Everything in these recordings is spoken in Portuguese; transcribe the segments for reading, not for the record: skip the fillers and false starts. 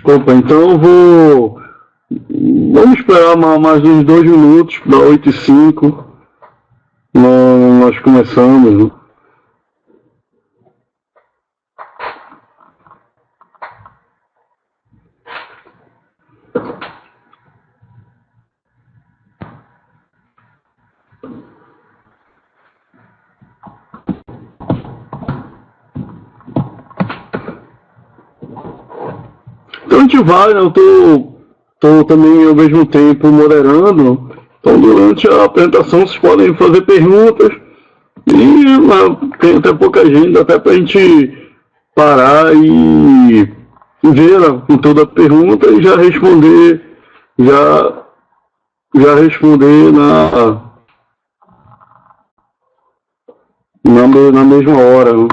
Opa, então eu vou. Vamos esperar mais uns 2 minutos para 8h05. Nós começamos, né? Então a gente vai, né? Eu tô também ao mesmo tempo moderando. Então durante a apresentação vocês podem fazer perguntas e tem até pouca gente, até para a gente parar e ver, né, com toda a pergunta e já, já responder na mesma hora, né?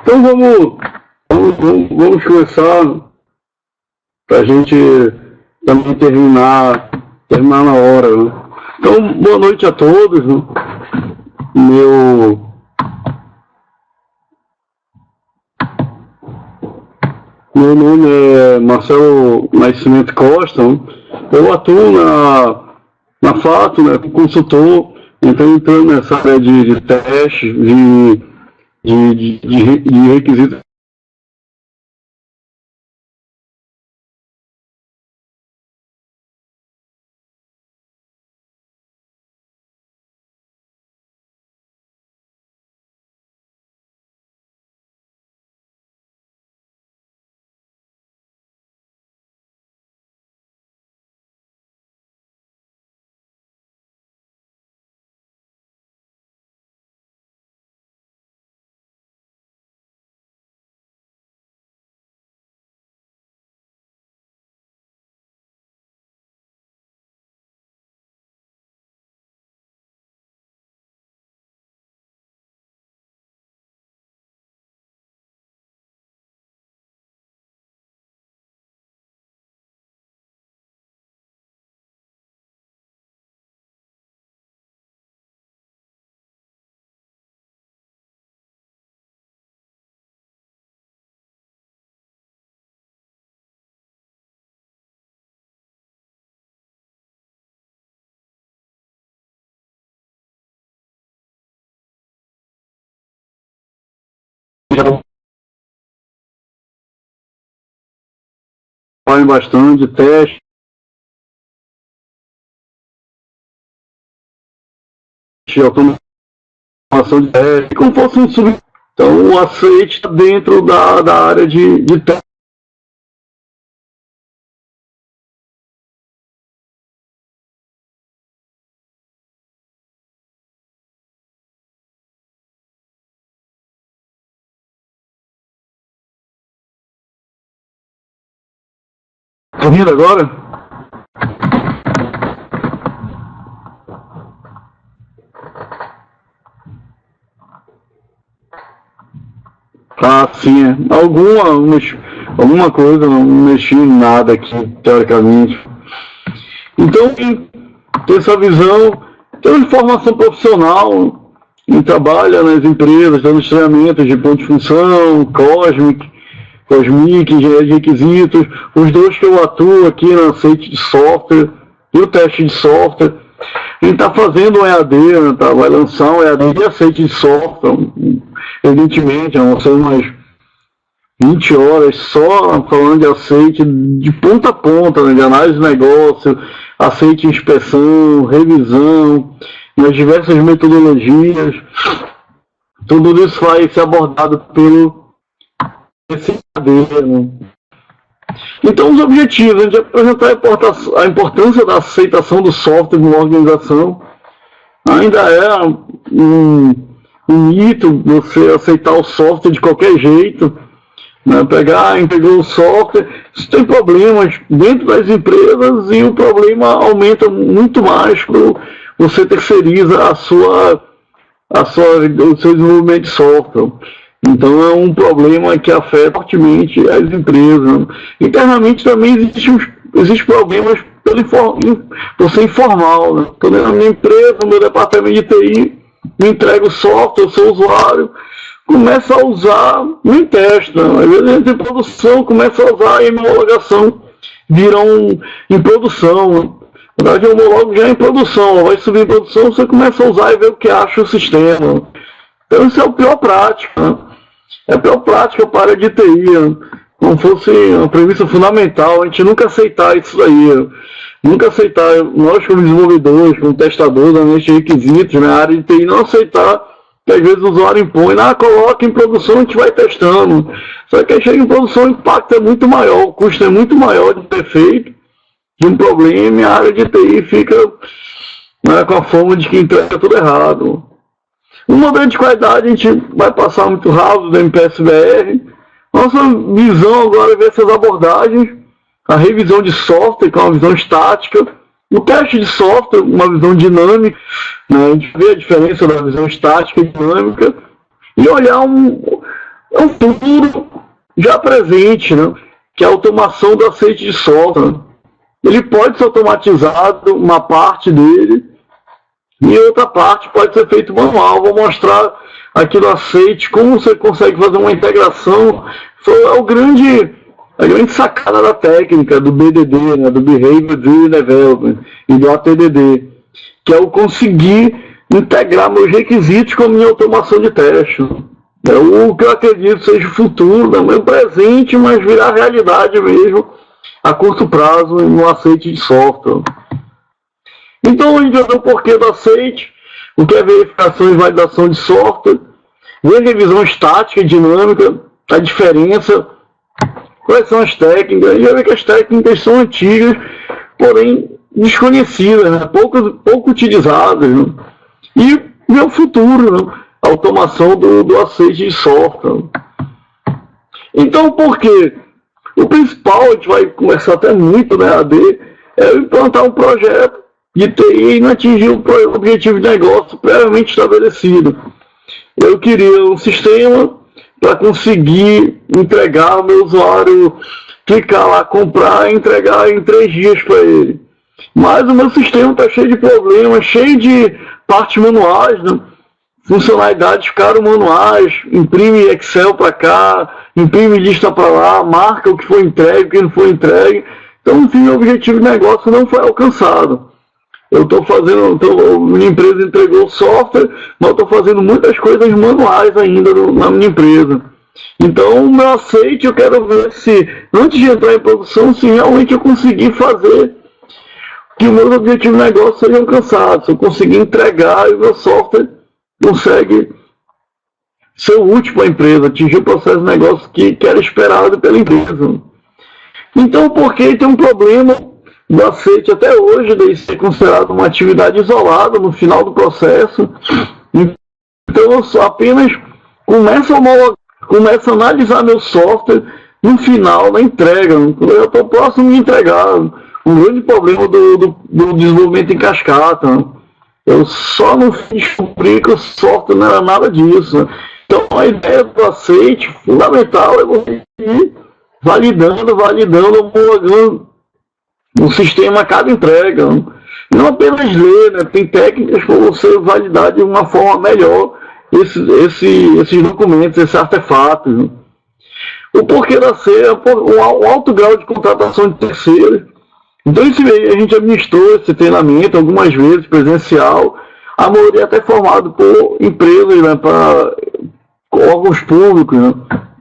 Então vamos começar para a gente também terminar na hora, né? Então, boa noite a todos, né? Meu nome é Marcelo Nascimento Costa, né? Eu atuo na Fato, né, como consultor, então entrando nessa área de teste, de requisitos. Já fazem bastante teste, automação de teste, como fosse um sub. Então o aceite está dentro da área de teste. Tá ouvindo agora? Ah, sim. Algumas alguma coisa, não mexi em nada aqui, teoricamente. Então, tem essa visão, tem uma formação profissional, e trabalha nas empresas, dando treinamentos de ponto de função, Cosmic, engenharia de requisitos, os dois que eu atuo aqui na aceite de software e o teste de software. A gente está fazendo um EAD, né, tá? Vai lançar um EAD de aceite de software, evidentemente, vão ser umas 20 horas só falando de aceite de ponta a ponta, né, de análise de negócio, aceite de inspeção, revisão, nas diversas metodologias. Tudo isso vai ser abordado pelo esse EAD, né? Então, os objetivos, a gente apresentar a importância da aceitação do software numa organização. Ainda é um mito você aceitar o software de qualquer jeito, né? Pegar, entregou o software, isso tem problemas dentro das empresas e o problema aumenta muito mais quando você terceiriza o seu desenvolvimento de software. Então é um problema que afeta fortemente as empresas. Internamente também existem problemas por ser informal. Né? Estou na minha empresa, no meu departamento de TI, me entrega o software, o seu usuário, começa a usar, nem testa. Às vezes entra em produção, começa a usar e a homologação vira em produção. Né? Na verdade, eu homologo já em produção, vai subir em produção, você começa a usar e ver o que acha o sistema. Então isso é a pior prática. Né? É a pior prática para a área de TI, como fosse uma premissa fundamental, a gente nunca aceitar isso daí, nunca aceitar, nós como desenvolvedores, como testadores, nesses requisitos, na área de TI, não aceitar que às vezes o usuário impõe, coloca em produção, a gente vai testando, só que aí chega em produção, o impacto é muito maior, o custo é muito maior de ter feito, de um problema, e a área de TI fica, né, com a forma de que entrega tudo errado. No modelo de qualidade a gente vai passar muito rápido do MPS-BR. Nossa visão agora é ver essas abordagens, a revisão de software, que é uma visão estática, o teste de software, uma visão dinâmica, né? A gente vê a diferença da visão estática e dinâmica, e olhar um futuro já presente, né? Que é a automação do aceite de software. Ele pode ser automatizado, uma parte dele, e outra parte pode ser feito manual. Vou mostrar aqui no aceite como você consegue fazer uma integração. Foi a grande sacada da técnica do BDD, né, do Behavior Driven Development, e do ATDD, que é o conseguir integrar meus requisitos com a minha automação de teste. É o que eu acredito seja o futuro, não é o presente, mas virar realidade mesmo a curto prazo no aceite de software. Então a gente vai ver o porquê do aceite, o que é verificação e validação de software, ver revisão estática e dinâmica, a diferença, quais são as técnicas. A gente vai ver que as técnicas são antigas, porém desconhecidas, né? pouco utilizadas. Né? E ver o futuro, né? A automação do aceite de software. Então por quê? O principal, a gente vai conversar até muito na EAD, é implantar um projeto de TI e não atingir o objetivo de negócio previamente estabelecido. Eu queria um sistema para conseguir entregar ao meu usuário, clicar lá, comprar e entregar em 3 dias para ele. Mas o meu sistema está cheio de problemas, cheio de partes manuais, né? Funcionalidades ficaram manuais, imprime Excel para cá, imprime lista para lá, marca o que foi entregue, o que não foi entregue. Então, enfim, o objetivo de negócio não foi alcançado. Eu estou fazendo, minha empresa entregou o software, mas eu estou fazendo muitas coisas manuais ainda na minha empresa. Então, o meu aceite, eu quero ver se, antes de entrar em produção, se realmente eu conseguir fazer que o meu objetivo de negócio seja alcançado, se eu conseguir entregar e o meu software consegue ser útil para a empresa, atingir o processo de negócio que era esperado pela empresa. Então, porque tem um problema do aceite até hoje, de ser considerado uma atividade isolada no final do processo. Então eu só apenas começo a analisar meu software no final, na entrega, quando eu estou próximo de entregar. Um grande problema do desenvolvimento em cascata. Eu só não descobri que o software não era nada disso. Então a ideia do aceite fundamental é você ir validando, homologando o sistema a cada entrega. Não apenas ler, né? Tem técnicas para você validar de uma forma melhor esses documentos, esses artefatos. Né? O porquê da ceia, um alto grau de contratação de terceiros. Então, a gente administrou esse treinamento algumas vezes, presencial, a maioria até formado por empresas, né, para órgãos públicos, né,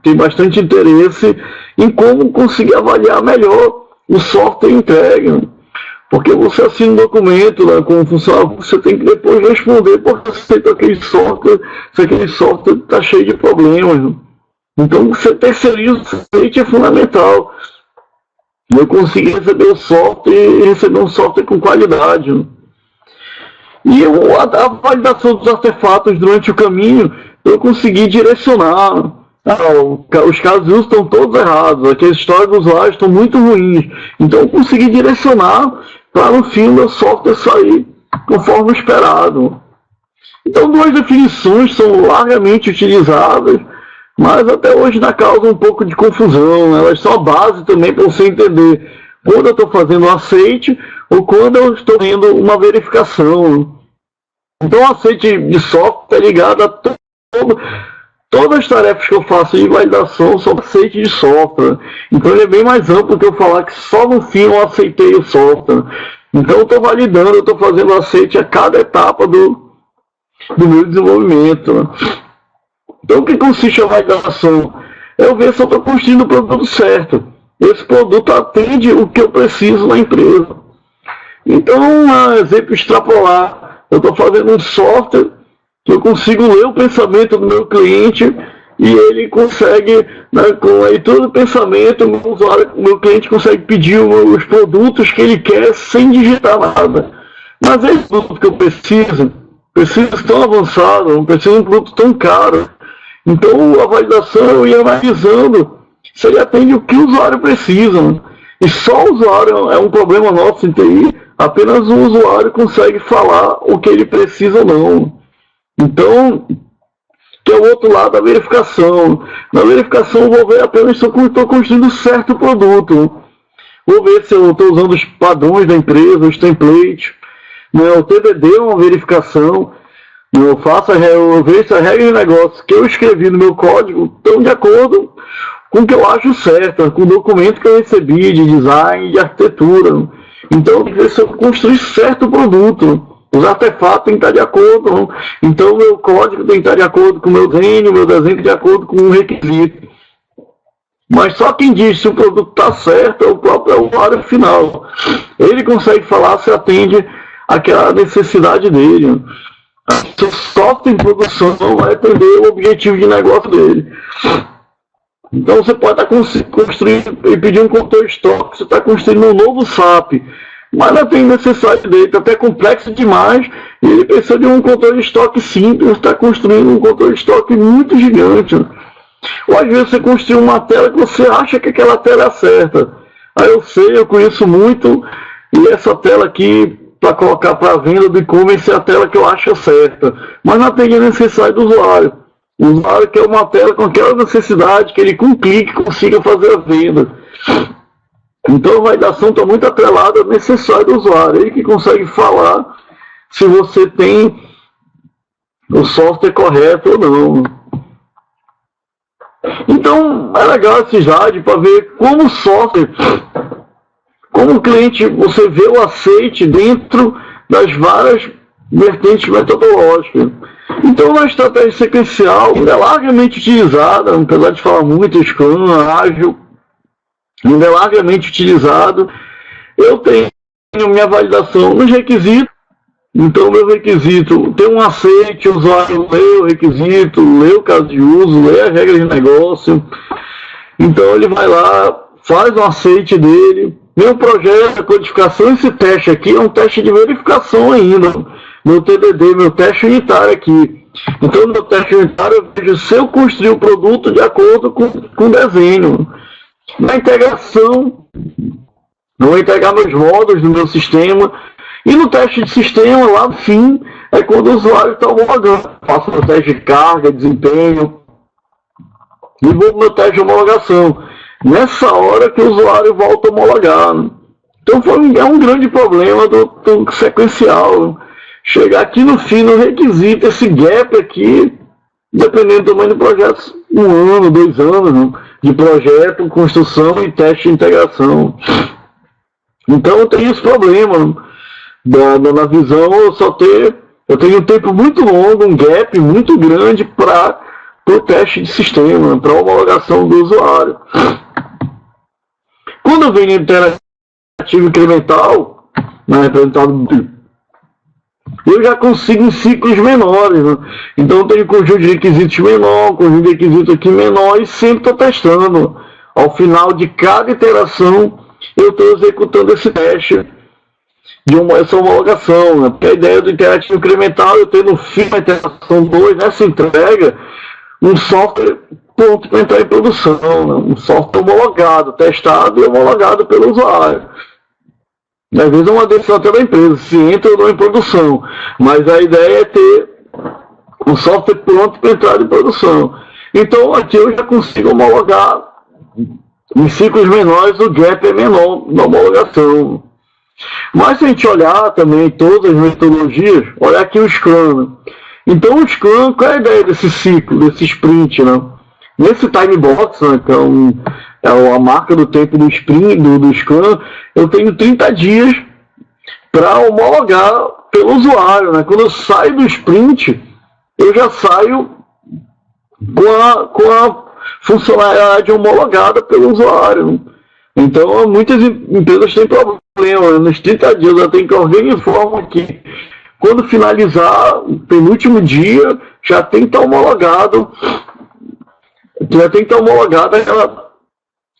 tem bastante interesse em como conseguir avaliar melhor o software entregue. Né, porque você assina um documento, né, como funcionário, você tem que depois responder porque você tem aquele software, se aquele software está cheio de problemas. Né. Então, você terceiriza o site é fundamental. Eu consegui receber o software e receber um software com qualidade. Né. E a validação dos artefatos durante o caminho, eu consegui direcionar. Os casos de uso estão todos errados, aquelas histórias dos usuários estão muito ruins. Então eu consegui direcionar para no fim o meu software sair conforme esperado. Então duas definições são largamente utilizadas, mas até hoje ainda causam um pouco de confusão. Elas são a base também para você entender quando eu estou fazendo um aceite ou quando eu estou fazendo uma verificação. Então o aceite de software é ligado a todas as tarefas que eu faço de validação são aceite de software. Então ele é bem mais amplo que eu falar que só no fim eu aceitei o software. Então eu estou validando, eu estou fazendo aceite a cada etapa do meu desenvolvimento. Então o que consiste a validação? É eu ver se eu estou construindo o produto certo. Esse produto atende o que eu preciso na empresa. Então, um exemplo extrapolar. Eu estou fazendo um software que eu consigo ler o pensamento do meu cliente e ele consegue, né, com a leitura do pensamento, o meu cliente consegue pedir os produtos que ele quer sem digitar nada. Mas é esse produto que eu preciso tão avançado, não preciso de um produto tão caro. Então, a validação eu ia analisando se ele atende o que o usuário precisa. Né? E só o usuário é um problema nosso em TI, apenas o usuário consegue falar o que ele precisa ou não. Então, que é o outro lado da verificação. Na verificação eu vou ver apenas se eu estou construindo certo produto. Vou ver se eu estou usando os padrões da empresa, os templates. Né? O TDD é uma verificação. Eu vejo se a regra de negócio que eu escrevi no meu código estão de acordo com o que eu acho certo, com o documento que eu recebi de design, de arquitetura. Então, se eu construir certo produto, os artefatos têm que estar de acordo. Então, o meu código tem que estar de acordo com o meu desenho de acordo com o requisito. Mas só quem diz se o produto está certo é o próprio usuário final. Ele consegue falar se atende àquela necessidade dele. O software em produção vai atender o objetivo de negócio dele. Então você pode estar construindo e pedir um controle de estoque, você está construindo um novo SAP, mas não tem necessidade dele, está até complexo demais, e ele precisa de um controle de estoque simples, você está construindo um controle de estoque muito gigante. Ou às vezes você construiu uma tela que você acha que aquela tela é certa. Aí eu conheço muito, e essa tela aqui, para colocar para venda do e-commerce, é a tela que eu acho certa. Mas não tem a necessidade do usuário. O usuário quer uma tela com aquela necessidade que ele com um clique consiga fazer a venda. Então a validação está muito atrelada ao necessário do usuário. Ele que consegue falar se você tem o software correto ou não. Então é legal esse slide para ver como o software, como o cliente, você vê o aceite dentro das várias vertentes metodológicas. Então, uma estratégia sequencial é largamente utilizada, apesar de falar muito, Scrum, ágil, ainda é largamente utilizado. Eu tenho minha validação nos requisitos. Então, meu requisito tem um aceite, o usuário lê o requisito, lê o caso de uso, lê as regras de negócio. Então, ele vai lá, faz um aceite dele. Meu projeto, a codificação, esse teste aqui é um teste de verificação ainda. Meu TDD, meu teste unitário aqui. Então, no meu teste unitário, eu vejo se eu construir o produto de acordo com o desenho. Na integração, eu vou integrar meus módulos no meu sistema. E no teste de sistema, lá no fim, é quando o usuário está homologando. Faço meu teste de carga, desempenho. E vou para o meu teste de homologação. nessa hora que o usuário volta a homologar. Então é um grande problema do sequencial. Chegar aqui no fim, no requisito, esse gap aqui, dependendo do tamanho do projeto, 1 ano, 2 anos, né, de projeto, construção e teste de integração. Então tem esse problema na visão, eu tenho um tempo muito longo, um gap muito grande para o teste de sistema, para a homologação do usuário. Quando eu venho interativo incremental, representado, eu já consigo em ciclos menores. Né? Então eu tenho um conjunto de requisitos menor, um conjunto de requisitos aqui menor e sempre estou testando. Ao final de cada iteração, eu estou executando esse teste de essa homologação. Né? Porque a ideia do interativo incremental, eu tenho no fim da iteração 2, nessa entrega, um software pronto para entrar em produção, né? Um software homologado, testado e homologado pelo usuário. Às vezes é uma decisão até da empresa, se entra ou não em produção, mas a ideia é ter um software pronto para entrar em produção. Então aqui eu já consigo homologar em ciclos menores, o gap é menor na homologação. Mas se a gente olhar também todas as metodologias, olhar aqui o Scrum. Então o Scrum, qual é a ideia desse ciclo, desse sprint? Né? Nesse time box, né, que é a marca do tempo do sprint, do Scrum, eu tenho 30 dias para homologar pelo usuário. Né? Quando eu saio do sprint, eu já saio com a funcionalidade homologada pelo usuário. Então, muitas empresas têm problema. Nos 30 dias, ela tem que organizar de forma que, quando finalizar o penúltimo dia, já tem que estar homologado. Já tem que estar homologada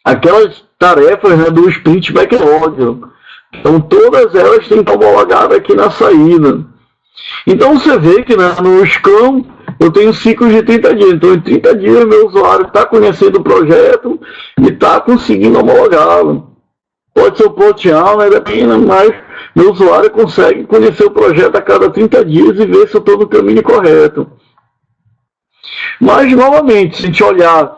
aquelas tarefas, né, do sprint backlog. Então, todas elas têm que estar homologadas aqui na saída. Então, você vê que, né, no Scrum eu tenho ciclos de 30 dias. Então, em 30 dias, meu usuário está conhecendo o projeto e está conseguindo homologá-lo. Pode ser o plot-out, né, depende, mas meu usuário consegue conhecer o projeto a cada 30 dias e ver se eu estou no caminho correto. Mas, novamente, se a gente olhar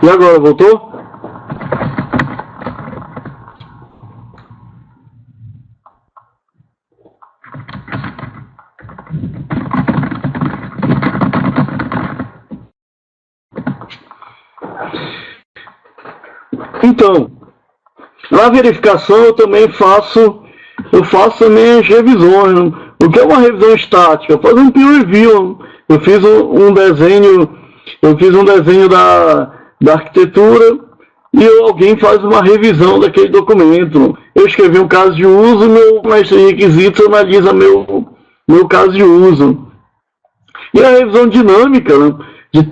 e agora, voltou? Então, na verificação eu faço minhas revisões. Né? O que é uma revisão estática? Faz um peer review. Eu fiz eu fiz um desenho da arquitetura e alguém faz uma revisão daquele documento. Eu escrevi um caso de uso, meu mestre de requisitos analisa meu caso de uso. E a revisão dinâmica, né?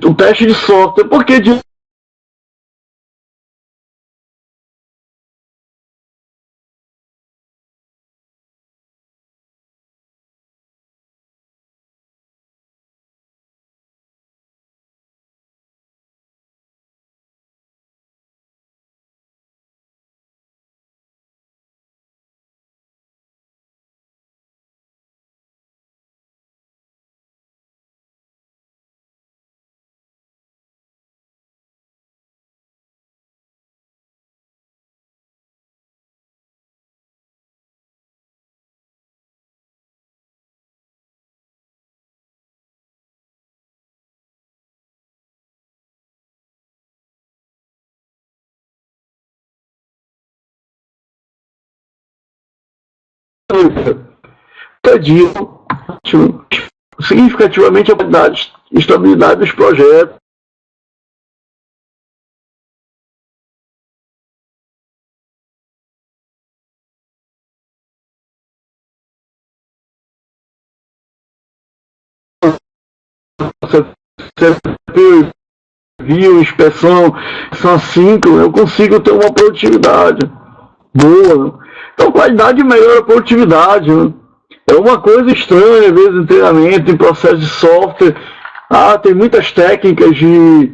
O teste de software. Por que Pediram significativamente a qualidade e estabilidade dos projetos. Viu, inspeção, são 5, eu consigo ter uma produtividade boa. Então, qualidade melhora a produtividade. Né? É uma coisa estranha, às vezes, em treinamento, em processo de software. Tem muitas técnicas de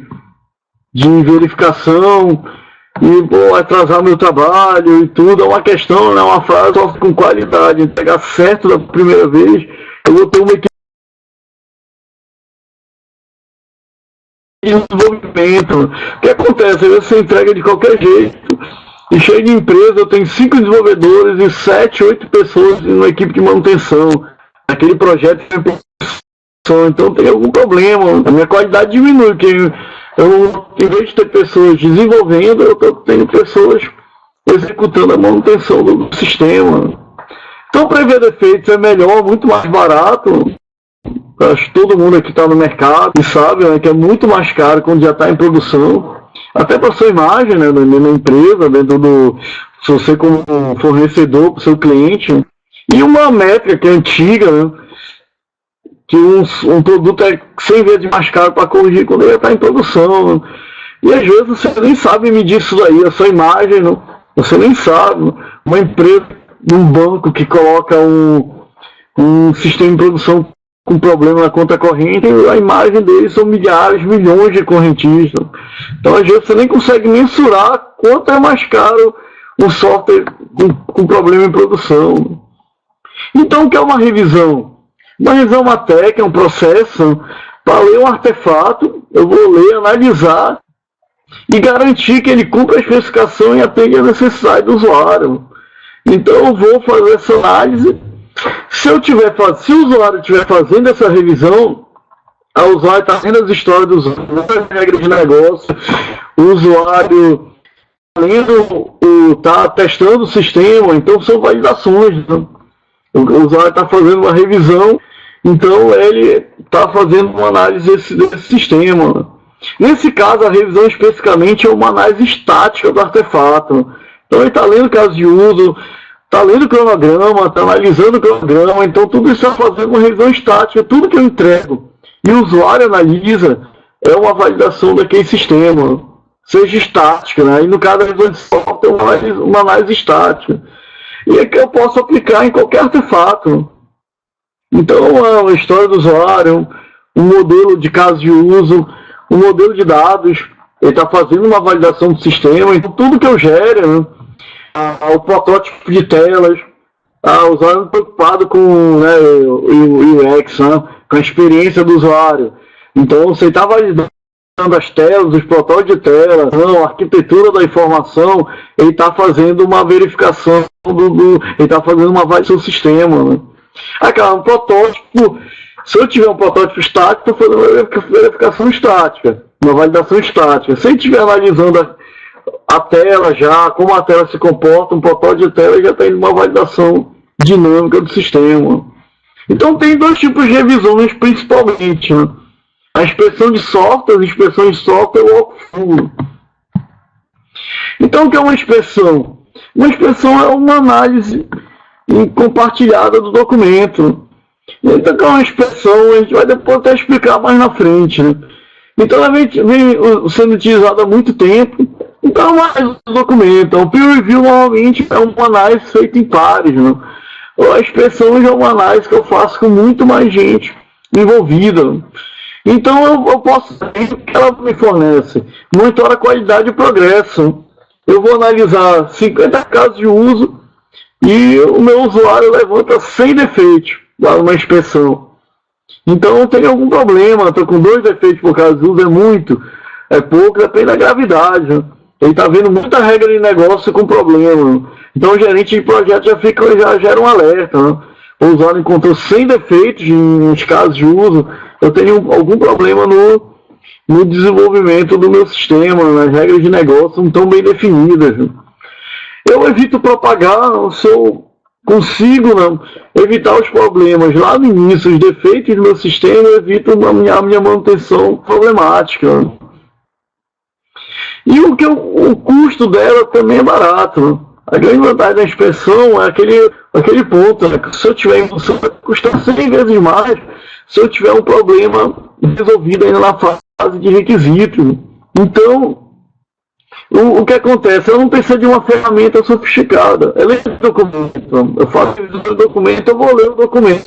verificação e atrasar meu trabalho e tudo. É uma questão, né? Uma frase com qualidade. Entregar certo da primeira vez, eu vou ter uma equipe de desenvolvimento. O que acontece? Às vezes você entrega de qualquer jeito. E cheio de empresa, eu tenho 5 desenvolvedores e 7, 8 pessoas numa equipe de manutenção. Aquele projeto é produção, então tem algum problema. A minha qualidade diminui, porque em vez de ter pessoas desenvolvendo, eu tenho pessoas executando a manutenção do sistema. Então, prever defeitos é melhor, muito mais barato. Acho que todo mundo aqui está no mercado e sabe, né, que é muito mais caro quando já está em produção. Até para sua imagem, né, na empresa, dentro do, se você como fornecedor para o seu cliente. E uma métrica que é antiga, né, que um produto é 100 vezes mais caro para corrigir quando ele está em produção. E às vezes você nem sabe medir isso daí, a sua imagem, não, você nem sabe. Uma empresa, um banco que coloca um sistema de produção com problema na conta corrente, a imagem deles são milhares, milhões de correntistas. Então, às vezes, você nem consegue mensurar quanto é mais caro um software com problema em produção. Então, o que é uma revisão? Uma revisão é uma técnica, um processo. Para ler um artefato, eu vou ler, analisar e garantir que ele cumpra a especificação e atende a necessidade do usuário. Então, eu vou fazer essa análise. Se o usuário estiver fazendo essa revisão, o usuário está vendo as histórias do usuário, as regras de negócio, o usuário está testando o sistema, então são validações. Então, o usuário está fazendo uma revisão, então ele está fazendo uma análise desse sistema. Nesse caso, a revisão especificamente é uma análise estática do artefato. Então ele está lendo o caso de uso, está lendo o cronograma, está analisando o cronograma, então tudo isso está fazendo uma revisão estática, tudo que eu entrego e o usuário analisa é uma validação daquele sistema, seja estática, né? E no caso da revisão de software é uma análise estática. E é que eu posso aplicar em qualquer artefato. Então, a história do usuário, um modelo de caso de uso, um modelo de dados, ele está fazendo uma validação do sistema, então tudo que eu gero, né? O protótipo de telas, o usuário preocupado com, né, o UX, né, com a experiência do usuário. Então, você está validando as telas, os protótipos de tela, a arquitetura da informação, ele está fazendo uma verificação, ele está fazendo uma avaliação do sistema. Né? Um protótipo, se eu tiver um protótipo estático, estou fazendo uma verificação estática, uma validação estática. Se eu estiver analisando a tela já, como a tela se comporta, um protótipo de tela já tem uma validação dinâmica do sistema. Então tem dois tipos de revisões principalmente, né? A inspeção de software, as inspeções de software e o walkthrough. Então o que é uma inspeção? Uma inspeção é uma análise compartilhada do documento. Então o que é uma inspeção? A gente vai depois até explicar mais na frente, né? Então ela vem sendo utilizada há muito tempo. Então, o documento, o peer review normalmente é uma análise feita em pares, né? A inspeção já é uma análise que eu faço com muito mais gente envolvida. Então, eu posso ver o que ela me fornece. Monitora a qualidade e progresso. Eu vou analisar 50 casos de uso e o meu usuário levanta 100 defeitos numa inspeção. Então, eu tenho algum problema, estou com 2 defeitos por caso de uso, é muito, é pouco, depende da gravidade, né? Ele está vendo muita regra de negócio com problema. Então o gerente de projeto já gera um alerta. Né? O usuário encontrou 100 defeitos nos casos de uso. Eu tenho algum problema no desenvolvimento do meu sistema. As regras de negócio não estão bem definidas. Né? Eu evito propagar, eu sou consigo, né, evitar os problemas lá no início, os defeitos do meu sistema, eu evito a minha manutenção problemática. Né? E o custo dela também é barato. Né? A grande vantagem da inspeção é aquele ponto, né? Se eu tiver emoção, vai custar 100 vezes mais se eu tiver um problema resolvido ainda na fase de requisito. Então, o que acontece? Eu não preciso de uma ferramenta sofisticada. Eu leio o documento, eu faço o documento, eu vou ler o documento.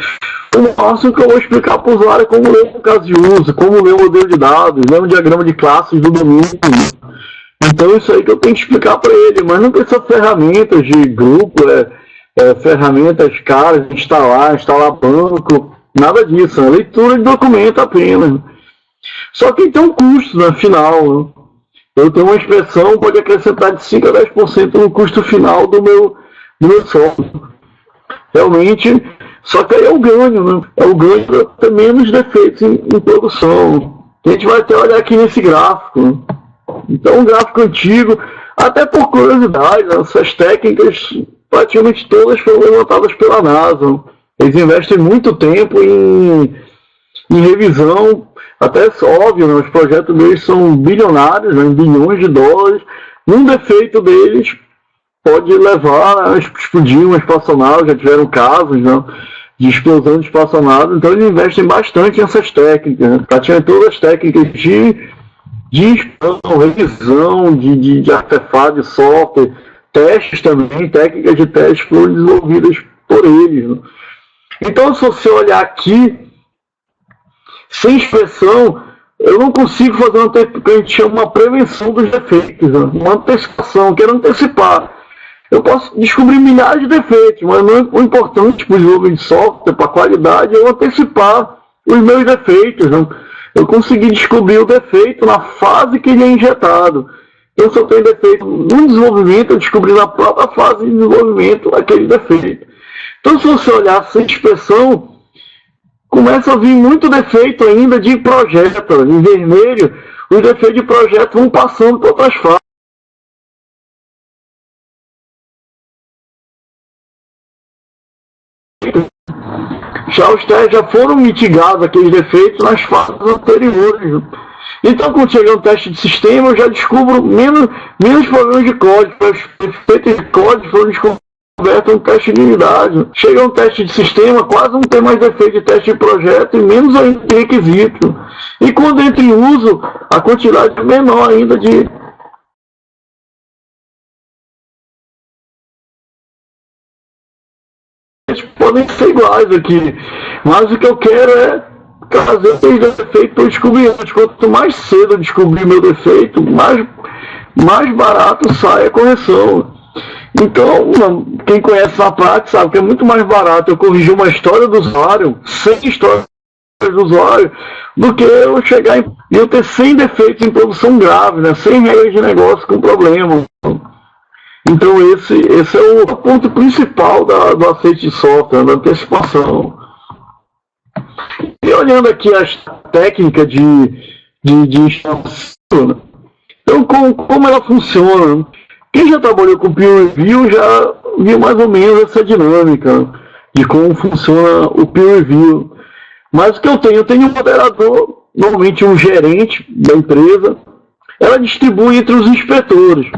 O máximo que eu vou explicar para o usuário é como ler o caso de uso, como ler o modelo de dados, ler um diagrama de classes do domínio. Então isso aí que eu tenho que explicar para ele, mas não precisa de ferramentas de grupo, ferramentas caras, instalar banco, nada disso, é leitura de documento apenas. Só que tem um custo no final. Né? Eu tenho uma expressão, pode acrescentar de 5 a 10% no custo final do meu software. Realmente, só que aí é o ganho, né? É o ganho para ter menos defeitos em produção. A gente vai até olhar aqui nesse gráfico. Né? Então, um gráfico antigo, até por curiosidade, essas técnicas praticamente todas foram levantadas pela NASA. Eles investem muito tempo em revisão, até óbvio, né, os projetos deles são bilionários, né, em bilhões de dólares. Um defeito deles pode levar a explodir uma espaçonave, já tiveram casos, né, de explosão de espaçonave, então eles investem bastante nessas técnicas, né, praticamente todas as técnicas de expansão, revisão, de artefatos de software, testes também, técnicas de testes foram desenvolvidas por eles. Né. Então, se você olhar aqui, sem inspeção, eu não consigo fazer o que a gente chama uma prevenção dos defeitos, né? Uma antecipação, quero antecipar. Eu posso descobrir milhares de defeitos, mas não é o importante para o desenvolvimento de software, para a qualidade, é eu antecipar os meus defeitos. Né? Eu consegui descobrir o defeito na fase que ele é injetado. Então, se eu tenho defeito no desenvolvimento, eu descobri na própria fase de desenvolvimento aquele defeito. Então, se você olhar sem inspeção, começa a vir muito defeito ainda de projeto. Em vermelho, os defeitos de projeto vão passando para outras fases. Já os testes já foram mitigados, aqueles defeitos, nas fases anteriores. Então, quando chega um teste de sistema, eu já descubro menos problemas de código. Os defeitos de código foram descobertos um teste de unidade. Chega um teste de sistema, quase não tem mais defeito de teste de projeto e menos ainda de requisito. E quando entra em uso, a quantidade é menor ainda de podem ser iguais aqui. Mas o que eu quero é trazer esses defeitos para eu descobrir antes. Quanto mais cedo eu descobrir meu defeito, mais barato sai a correção. Então, quem conhece na prática sabe que é muito mais barato eu corrigir uma história do usuário, 100 histórias do usuário, do que eu chegar e eu ter 100 defeitos em produção grave, né? 100 regras de negócio com problema. Então, esse é o ponto principal do aceite de software, da antecipação. E olhando aqui as técnicas de instalação, então, como ela funciona? Quem já trabalhou com peer review já viu mais ou menos essa dinâmica de como funciona o peer review. Mas o que eu tenho um moderador, normalmente um gerente da empresa, ela distribui entre os inspetores.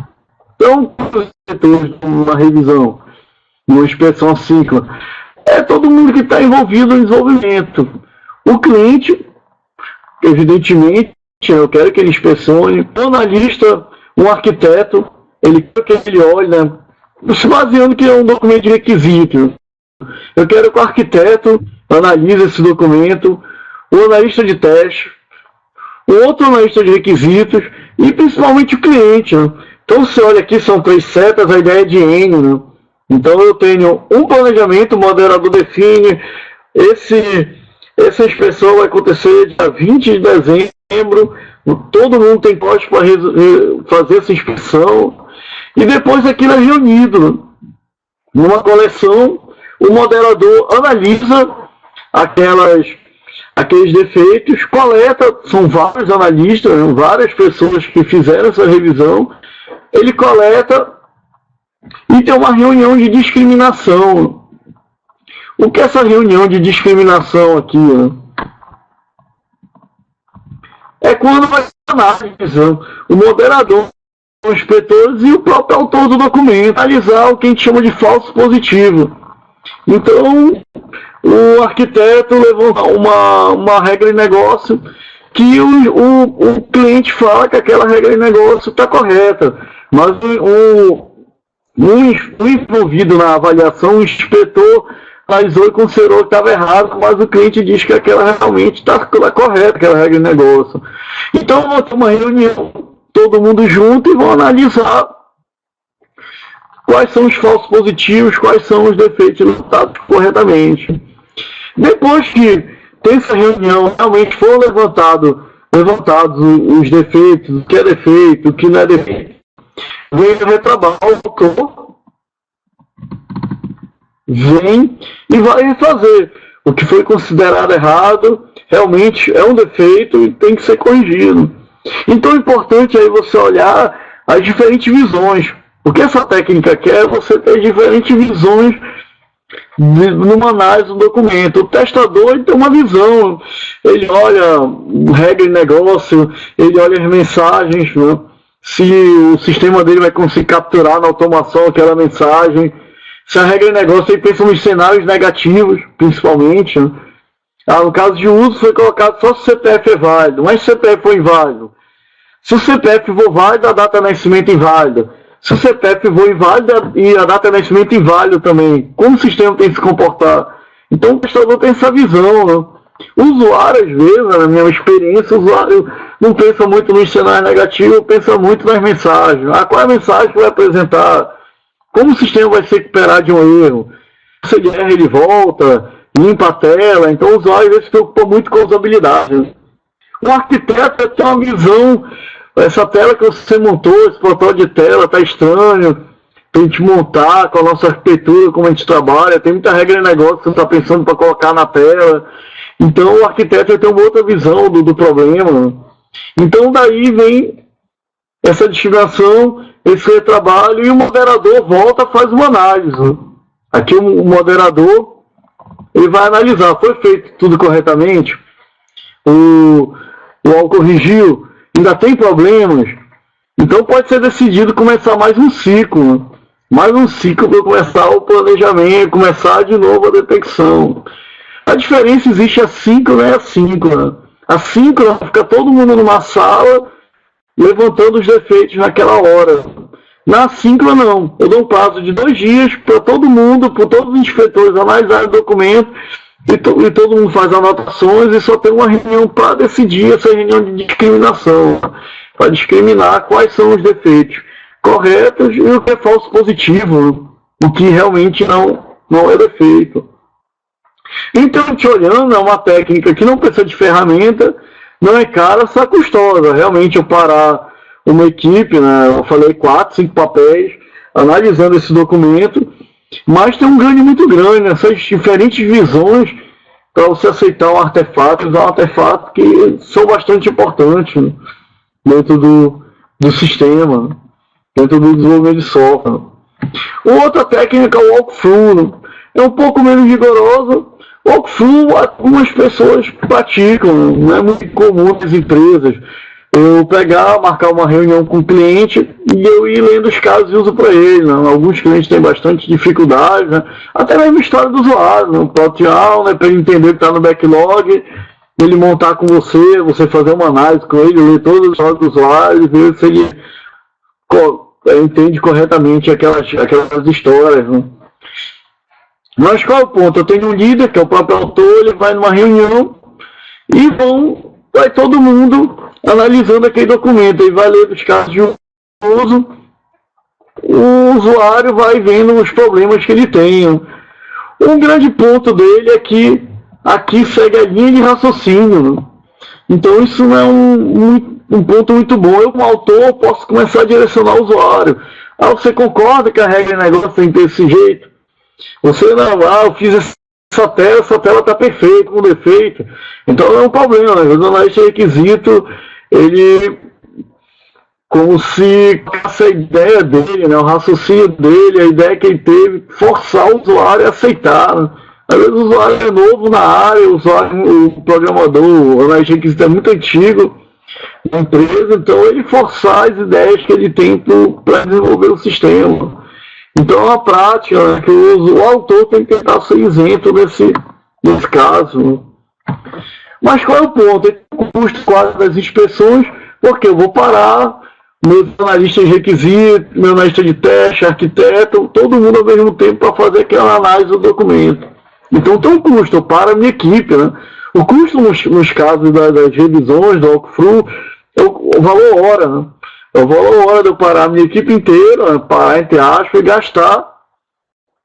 Então, os inspetores, uma revisão, uma inspeção assíncrona, é todo mundo que está envolvido no desenvolvimento. O cliente, evidentemente, eu quero que ele inspecione, o analista, um arquiteto, ele quer que ele olhe, né, se baseando que é um documento de requisito. Eu quero que o arquiteto analise esse documento, o analista de teste, o outro analista de requisitos e principalmente o cliente. Né? Então, você olha aqui, são 3 setas, a ideia é de N. Né? Então, eu tenho um planejamento, o moderador define, essa inspeção vai acontecer dia 20 de dezembro, todo mundo tem código para fazer essa inspeção. E depois aquilo é reunido numa coleção, o moderador analisa aqueles defeitos, coleta, são vários analistas, várias pessoas que fizeram essa revisão, ele coleta e tem uma reunião de discriminação. O que é essa reunião de discriminação aqui, né? É quando vai analisar o moderador, os inspetores e o próprio autor do documento, analisar o que a gente chama de falso positivo. Então, o arquiteto levantou uma regra de negócio que o cliente fala que aquela regra de negócio está correta, mas o envolvido na avaliação, o inspetor analisou e considerou que estava errado, mas o cliente diz que aquela realmente está correta, aquela regra de negócio. Então, vou ter uma reunião, todo mundo junto, e vão analisar quais são os falsos positivos, quais são os defeitos levantados corretamente. Depois que tem essa reunião, realmente foram levantados os defeitos, o que é defeito, o que não é defeito, vem o retrabalho, vem e vai refazer. O que foi considerado errado realmente é um defeito e tem que ser corrigido. Então é importante aí você olhar as diferentes visões. O que essa técnica quer é você ter diferentes visões numa análise do documento. O testador ele tem uma visão, ele olha regra de negócio, ele olha as mensagens, né? Se o sistema dele vai conseguir capturar na automação aquela mensagem, se a regra de negócio ele pensa nos cenários negativos, principalmente, né? No caso de uso foi colocado só se o CPF é válido, mas se o CPF for inválido, se o CPF for válido, a data de nascimento é inválida. Se o CPF for inválido e a data de nascimento é inválido também, como o sistema tem que se comportar? Então o testador tem essa visão, né? O usuário, às vezes, na minha experiência, o usuário não pensa muito nos cenários negativos, pensa muito nas mensagens. Qual é a mensagem que vai apresentar? Como o sistema vai se recuperar de um erro? Se ele erra, ele volta, limpa a tela. Então o usuário, às vezes, se preocupa muito com a usabilidade, né? O arquiteto tem uma visão. Essa tela que você montou, esse protocolo de tela está estranho, tem que montar com a nossa arquitetura, como a gente trabalha, tem muita regra de negócio que você está pensando para colocar na tela. Então o arquiteto tem uma outra visão do problema. Então daí vem essa discriminação, esse retrabalho, e o moderador volta, faz uma análise. Aqui o moderador ele vai analisar, foi feito tudo corretamente, o corrigiu, ainda tem problemas, então pode ser decidido começar mais um ciclo para começar o planejamento, começar de novo a detecção. A diferença existe assíncrona e assíncrona. Assíncrona fica todo mundo numa sala levantando os defeitos naquela hora. Na assíncrona não, eu dou um prazo de 2 dias para todo mundo, para todos os inspetores analisarem o documento, e todo mundo faz anotações, e só tem uma reunião para decidir essa reunião de discriminação, para discriminar quais são os defeitos corretos e o que é falso positivo, o que realmente não é defeito. Então, te olhando, é uma técnica que não precisa de ferramenta, não é cara, só custosa. Realmente, eu parar uma equipe, né, eu falei 4, 5 papéis, analisando esse documento, mas tem um ganho muito grande nessas diferentes visões para você aceitar um artefato, usar um artefato que são bastante importantes, né, dentro do sistema, dentro do desenvolvimento de software. Outra técnica é o walkthrough, né, é um pouco menos rigorosa. Walkthrough, algumas pessoas praticam, não é muito comum nas empresas. Eu marcar uma reunião com o cliente e eu ir lendo os casos e uso para ele, né? Alguns clientes têm bastante dificuldade, né? Até mesmo história do usuário, né? Plot out, né? Para ele entender o que está no backlog, ele montar com você fazer uma análise com ele, ler todas as histórias do usuário e ver se ele entende corretamente aquelas histórias, né? Mas qual é o ponto? Eu tenho um líder, que é o próprio autor, ele vai numa reunião e vai todo mundo analisando aquele documento, ele vai ler os casos de uso, o usuário vai vendo os problemas que ele tem. Um grande ponto dele é que aqui segue a linha de raciocínio. Então isso não é um ponto muito bom. Eu, como autor, posso começar a direcionar o usuário. Você concorda que a regra de negócio tem que ter esse jeito? Você não, eu fiz essa tela está perfeita, com defeito. Então não é um problema, né? O analista de requisito, ele, como se essa ideia dele, né, o raciocínio dele, a ideia que ele teve, forçar o usuário a aceitar, né, Às vezes o usuário é novo na área, o programador, o analista de requisito é muito antigo na empresa, então ele forçar as ideias que ele tem para desenvolver o sistema. Então é uma prática, né, que o autor tem que tentar ser isento nesse caso. Mas qual é o ponto? O custo quase das inspeções, porque eu vou parar, meus analistas de requisito, meu analista de teste, arquiteto, todo mundo ao mesmo tempo para fazer aquela análise do documento. Então tem um custo, eu paro a minha equipe. Né? O custo nos casos das revisões, do walkthrough, é o valor hora. Né? É o valor hora de eu parar a minha equipe inteira, parar entre aspas, e gastar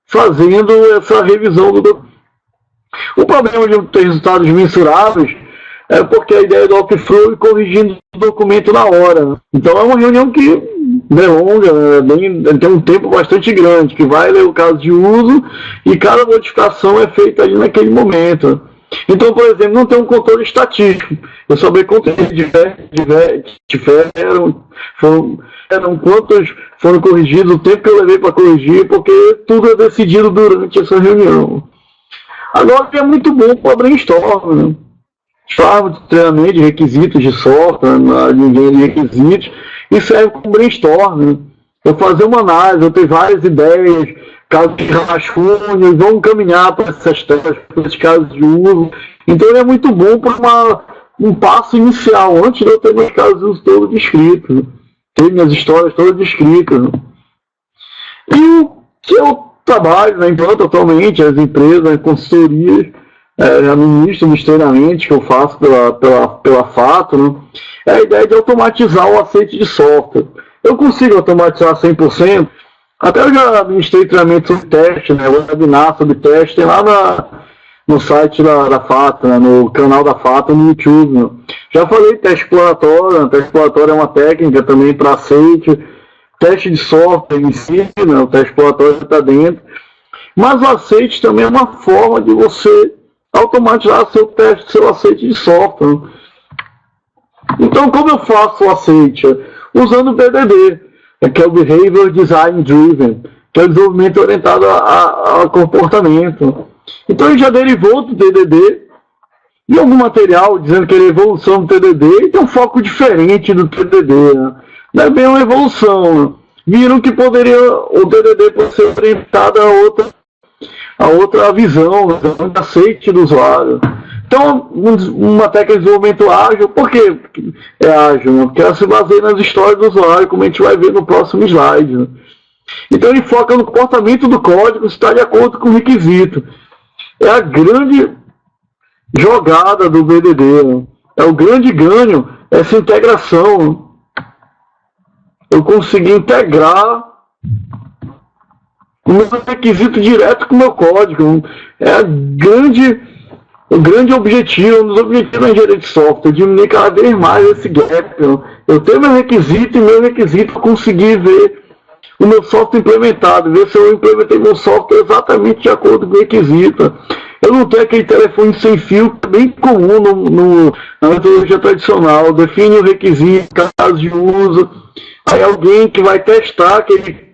fazendo essa revisão do documento. O problema de não ter resultados mensuráveis é porque a ideia do walkthrough é corrigindo o documento na hora. Né? Então é uma reunião que é longa, tem um tempo bastante grande, que vai ler o caso de uso e cada modificação é feita ali naquele momento. Então, por exemplo, não tem um controle estatístico. Eu saber quantos quantos foram corrigidos, o tempo que eu levei para corrigir, porque tudo é decidido durante essa reunião. Agora é muito bom para brainstorm, né? Forma de treinamento de requisitos de software, de requisitos, e serve como brainstorm. Né? Eu fazer uma análise, eu ter várias ideias, casos de rascunhos, vamos caminhar para essas testes, para esses casos de uso. Então ele é muito bom para um passo inicial, antes de eu ter meus casos de uso todos descritos, né? Ter minhas histórias todas descritas. Né? E o que eu trabalho na Implanta atualmente, as empresas, as consultorias, administro nos treinamentos que eu faço pela Fato, né? É a ideia de automatizar o aceite de software. Eu consigo automatizar 100%, até eu já administrei treinamento sobre teste, né? Webinar sobre teste, tem lá no site da Fato, né? No canal da Fato no YouTube. Né? Já falei de teste exploratório, né? Teste exploratório é uma técnica também para aceite, teste de software em si, né? O teste exploratório está dentro, mas o aceite também é uma forma de você automatizar seu teste, seu aceite de software. Então, como eu faço o aceite? Usando o BDD, que é o Behavior Design Driven, que é o desenvolvimento orientado a comportamento. Então, ele já derivou do TDD e algum material dizendo que ele é evolução do TDD e tem um foco diferente do TDD. Né? Não é bem uma evolução. Né? Viram que o TDD pode ser orientado a outra visão, o aceite do usuário. Então, uma técnica de desenvolvimento ágil, por que é ágil? Né? Porque ela se baseia nas histórias do usuário, como a gente vai ver no próximo slide. Né? Então, ele foca no comportamento do código, se está de acordo com o requisito. É a grande jogada do BDD. Né? É o grande ganho, essa integração. Eu consegui integrar o meu requisito direto com o meu código. É o grande objetivo, um dos objetivos da engenharia de software, diminuir cada vez mais esse gap. Eu tenho meu requisito e meu requisito eu conseguir ver o meu software implementado, ver se eu implementei meu software exatamente de acordo com o requisito. Eu não tenho aquele telefone sem fio, bem comum na metodologia tradicional, define o requisito, caso de uso, aí alguém que vai testar aquele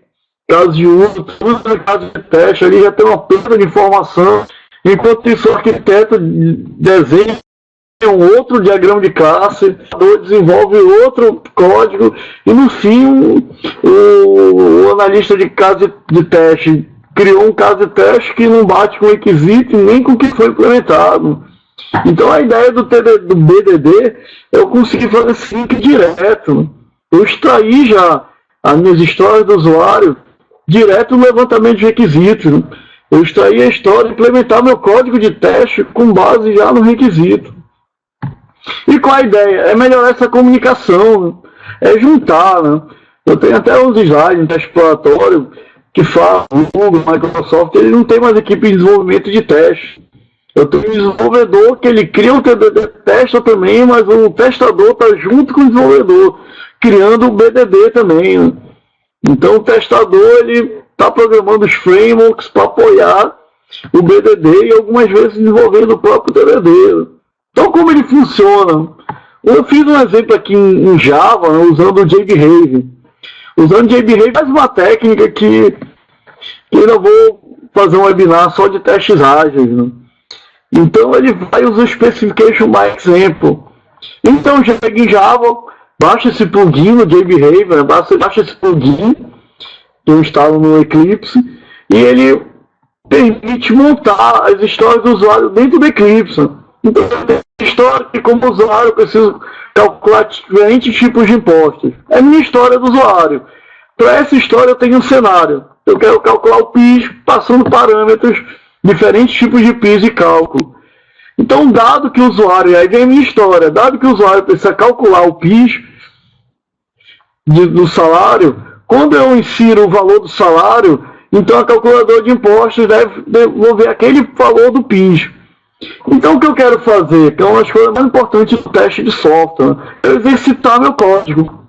caso de uso, tudo no caso de teste, ali já tem uma planta de informação, enquanto isso o arquiteto desenha um outro diagrama de classe, desenvolve outro código, e no fim o analista de caso de teste criou um caso de teste que não bate com o requisito nem com o que foi implementado. Então a ideia do BDD é eu conseguir fazer esse link direto. Eu extraí já as minhas histórias do usuário direto no levantamento de requisitos. Eu extraí a história e implementar meu código de teste com base já no requisito. E qual a ideia? É melhorar essa comunicação, é juntar. Né? Eu tenho até uns slides no teste exploratório que fala, o Google, Microsoft, ele não tem mais equipe de desenvolvimento de teste. Eu tenho um desenvolvedor que ele cria o TDD, testa também, mas o testador está junto com o desenvolvedor, criando o BDD também. Né? Então o testador ele está programando os frameworks para apoiar o BDD e algumas vezes desenvolvendo o próprio TDD. Então como ele funciona? Eu fiz um exemplo aqui em Java, né, usando o JBehavior. Usando o JBehavior faz uma técnica que eu não vou fazer um webinar só de testes ágeis, né? Então ele vai usar o Specification by Example. Então já pega em Java, baixa esse plugin no JBehavior, baixa esse plugin que eu instalo no Eclipse, e ele permite montar as histórias do usuário dentro do Eclipse. Então tem história de como o usuário precisa calcular diferentes tipos de impostos. É a minha história do usuário. Para essa história eu tenho um cenário. Eu quero calcular o PIS passando parâmetros, diferentes tipos de PIS e cálculo. Então, dado que o usuário, aí vem a minha história, dado que o usuário precisa calcular o PIS do salário, quando eu insiro o valor do salário, então a calculadora de impostos deve devolver aquele valor do PIS. Então o que eu quero fazer, que é uma das coisas mais importantes do teste de software, é exercitar meu código.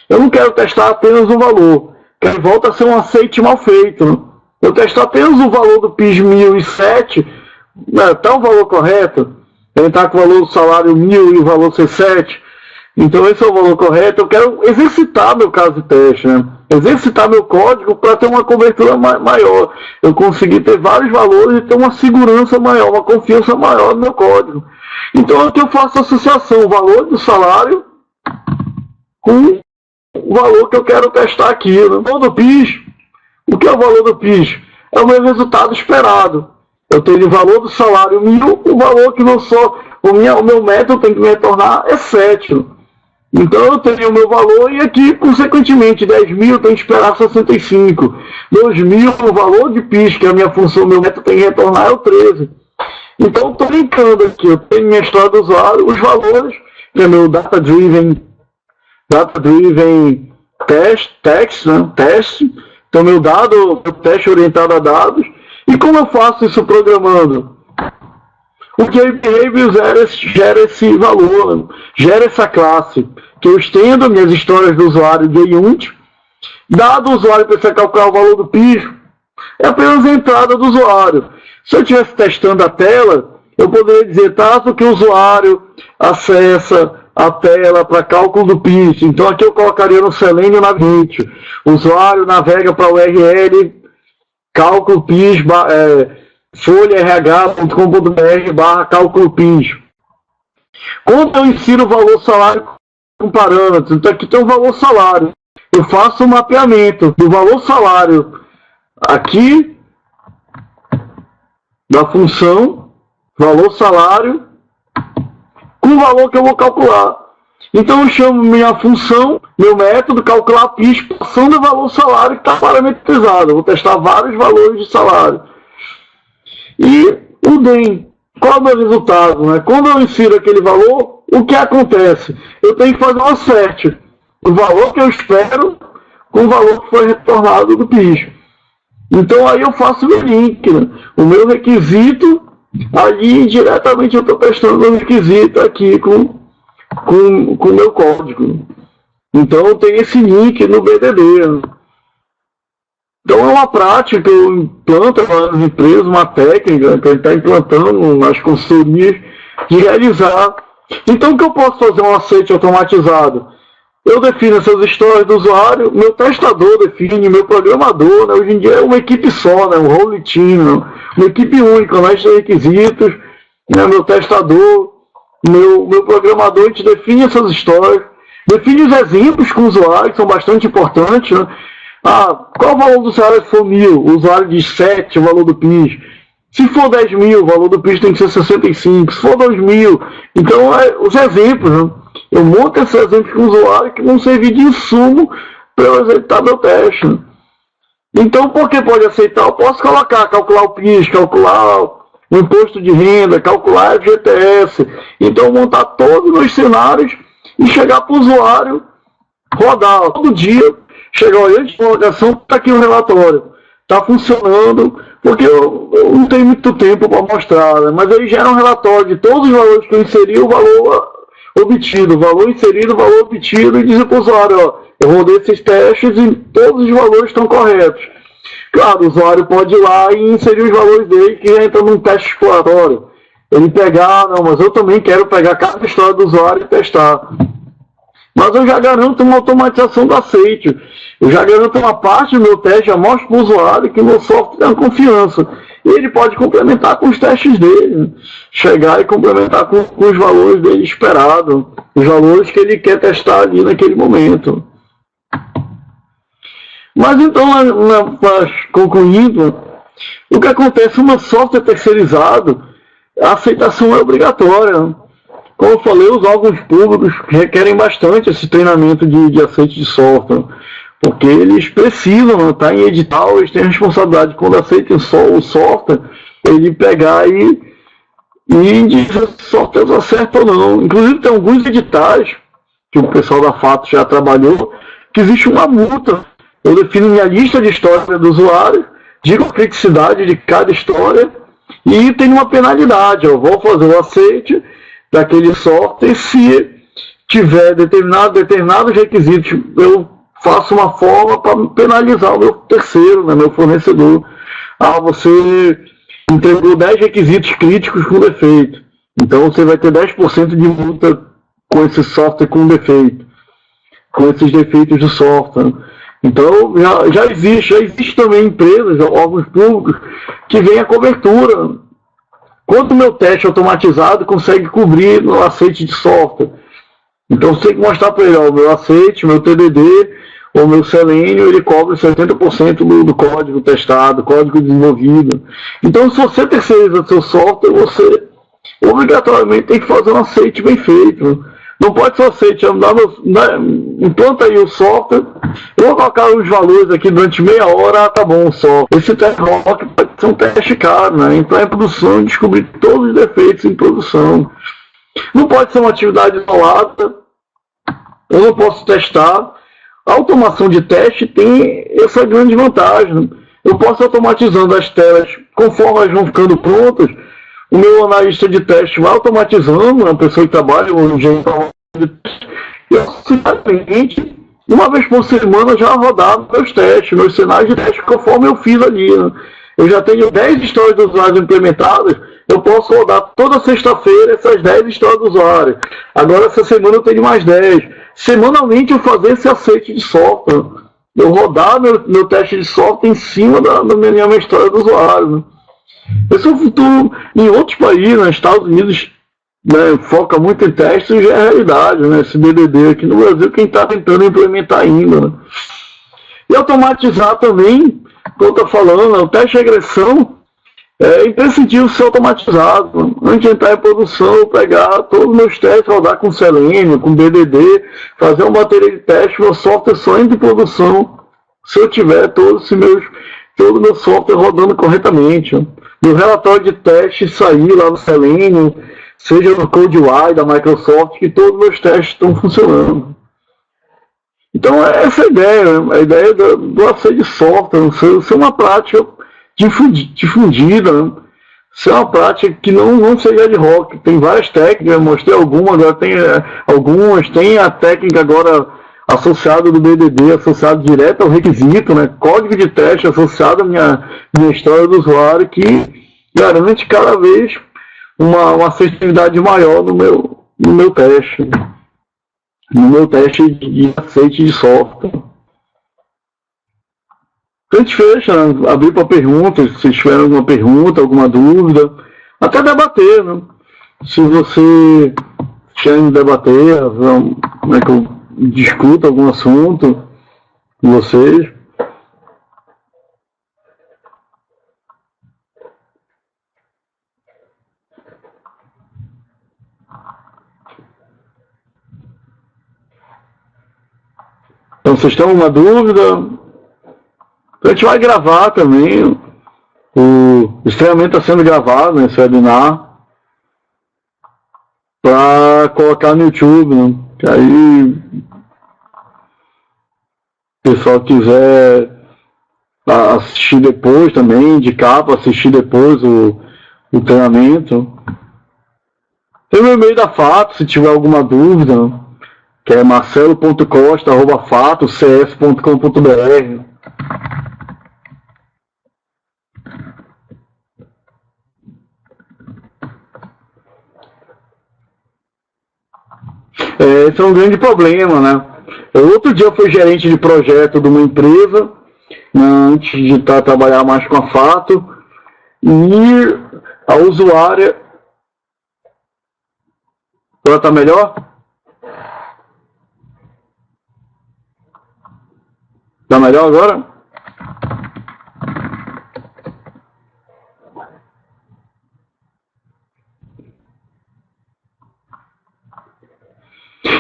Eu não quero testar apenas um valor, que volta a ser um aceite mal feito. Né? Eu testo apenas o valor do PIS 1007, está o valor correto, ele está com o valor do salário 1000 e o valor ser 7, então esse é o valor correto. Eu quero exercitar meu caso de teste, né? Exercitar meu código para ter uma cobertura maior, eu conseguir ter vários valores e ter uma segurança maior, uma confiança maior no meu código. Então aqui eu faço associação, o valor do salário com o valor que eu quero testar aqui. Né? O valor do PIS, o que é o valor do PIS? É o meu resultado esperado. Eu tenho o valor do salário 1000, o valor que não só o meu método tem que me retornar é 7. Então eu tenho o meu valor e aqui, consequentemente, 10.000 tem que esperar 65. 2.000, o valor de PIS, que é a minha função, meu método tem que retornar é o 13. Então eu estou brincando aqui, eu tenho minha história do usuário, os valores, que é meu data-driven test, né? Teste. Então meu teste orientado a dados. E como eu faço isso programando? O JBehavior gera esse valor, gera essa classe, que eu estendo minhas histórias do usuário de JUnit. Dado o usuário precisa calcular o valor do PIS, é apenas a entrada do usuário. Se eu estivesse testando a tela, eu poderia dizer, que o usuário acessa a tela para cálculo do PIS. Então aqui eu colocaria no Selenium Navigate. O usuário navega para o URL, cálculo PIS, folha rh.com.br/cálculo PIS. Quando eu insiro o valor salário com parâmetros, então aqui tem o valor salário. Eu faço um mapeamento do valor salário aqui, da função, valor salário, com o valor que eu vou calcular. Então eu chamo minha função, meu método, calcular PIS, passando o valor salário que está parametrizado. Eu vou testar vários valores de salário. E o DEM, qual é o meu resultado? Né? Quando eu insiro aquele valor, o que acontece? Eu tenho que fazer um acerte do valor que eu espero com o valor que foi retornado do PIS. Então aí eu faço o meu link, né? O meu requisito, ali diretamente eu estou testando o requisito aqui com o meu código. Então tem esse link no BDD. Né? Então é uma prática que eu implanto nas empresas, uma técnica que a gente está implantando nas consultorias de realizar. Então o que eu posso fazer um aceite automatizado? Eu defino essas histórias do usuário, meu testador define, meu programador, né? Hoje em dia é uma equipe só, né? Um whole team, né? Uma equipe única, nós temos requisitos, né? Meu testador, meu programador, a gente define essas histórias, define os exemplos com o usuário, que são bastante importantes, né? Qual o valor do salário se for 1000? O usuário diz 7, o valor do PIS. Se for 10.000, o valor do PIS tem que ser 65. Se for 2.000, então os exemplos, né? Eu monto esses exemplos com o usuário que vão servir de insumo para eu executar meu teste. Né? Então, por que pode aceitar? Eu posso calcular o PIS, calcular o imposto de renda, calcular a FGTS. Então, montar todos os cenários e chegar para o usuário rodar todo dia. Chegar olhando de colocação, está aqui o relatório. Está funcionando, porque eu não tenho muito tempo para mostrar, né? Mas aí gera um relatório de todos os valores que eu inseri, o valor obtido, valor inserido, valor obtido, e dizer para o usuário, eu rodei esses testes e todos os valores estão corretos. Claro, o usuário pode ir lá e inserir os valores dele, que entra num teste exploratório. Ele pegar, não, mas eu também quero pegar cada história do usuário e testar. Mas eu já garanto uma automatização do aceite. Eu já garanto uma parte do meu teste, já mostro para o usuário que o meu software tem confiança. E ele pode complementar com os testes dele. Chegar e complementar com os valores dele esperados. Os valores que ele quer testar ali naquele momento. Mas então, concluindo, o que acontece? Um software terceirizado, a aceitação é obrigatória. Como eu falei, os órgãos públicos requerem bastante esse treinamento de aceite de software, porque eles precisam estar em edital, eles têm a responsabilidade, quando aceitem o software, ele pegar e dizer se o software acerta ou não. Inclusive, tem alguns editais, que o pessoal da Fato já trabalhou, que existe uma multa. Eu defino minha lista de história do usuário, digo a criticidade de cada história, e tem uma penalidade. Eu vou fazer o aceite daquele software, se tiver determinados requisitos, eu faço uma forma para penalizar o meu terceiro, né, meu fornecedor. Você entregou 10 requisitos críticos com defeito, então você vai ter 10% de multa com esse software com defeito, com esses defeitos do software. Então já existe também empresas, órgãos públicos, que vêm a cobertura. Quanto o meu teste automatizado consegue cobrir no aceite de software. Então você tem que mostrar para ele, ó, o meu aceite, meu TDD, ou meu Selenium, ele cobre 70% do código testado, código desenvolvido. Então, se você terceiriza seu software, você obrigatoriamente tem que fazer um aceite bem feito. Não pode ser aceite, implanta aí o software, eu vou colocar os valores aqui durante meia hora, tá bom o software. Esse teste rock pode ser um teste caro, né? Entrar em produção e descobrir todos os defeitos em produção. Não pode ser uma atividade isolada, eu não posso testar. A automação de teste tem essa grande vantagem. Eu posso automatizando as telas conforme elas vão ficando prontas. O meu analista de teste vai automatizando, a pessoa que trabalha, o engenheiro de teste, e eu simplesmente, uma vez por semana, já rodava meus testes, meus cenários de teste, conforme eu fiz ali. Né? Eu já tenho 10 histórias do usuário implementadas, eu posso rodar toda sexta-feira essas 10 histórias do usuário. Agora, essa semana, eu tenho mais 10. Semanalmente, eu fazer esse aceite de software. Eu rodar meu teste de software em cima da minha história do usuário. Né? Esse é o futuro. Em outros países, nos Estados Unidos, né, foca muito em testes, já é realidade, né? Esse DDD aqui no Brasil, quem está tentando implementar ainda. Né? E automatizar também, como eu estou falando, o teste de regressão é imprescindível ser automatizado. Antes de entrar em produção, eu pegar todos os meus testes, rodar com Selenium, com BDD, fazer uma bateria de teste, meu software só entra em produção se eu tiver todo o meu software rodando corretamente. Meu relatório de teste sair lá no Selenium, seja no CodeUI da Microsoft, que todos os meus testes estão funcionando. Então, essa é a ideia do aceite de software, ser uma prática difundida, né? Ser uma prática que não seja de rock. Tem várias técnicas, eu mostrei algumas, agora tem algumas, tem a técnica agora associada do BDD, associado direto ao requisito, né? Código de teste associado à minha história do usuário, que garante cada vez uma assertividade maior no meu teste. No meu teste de aceite de software. Então a gente fecha, né? Abrir para perguntas, se tiver alguma pergunta, alguma dúvida, até debater, né? Se você quer debater, como é que eu discuto algum assunto com vocês. Então, vocês têm alguma dúvida? A gente vai gravar também. Esse treinamento está sendo gravado, né, esse webinar, para colocar no YouTube. Né? Que aí, se o pessoal quiser assistir depois também, indicar para assistir depois o treinamento. Tem o e-mail da Fato, se tiver alguma dúvida, que é marcelo.costa@fatocs.com.br. esse é um grande problema, né? Outro dia eu fui gerente de projeto de uma empresa, né, antes de trabalhar mais com a Fato, e a usuária... Agora tá melhor? Tá melhor agora?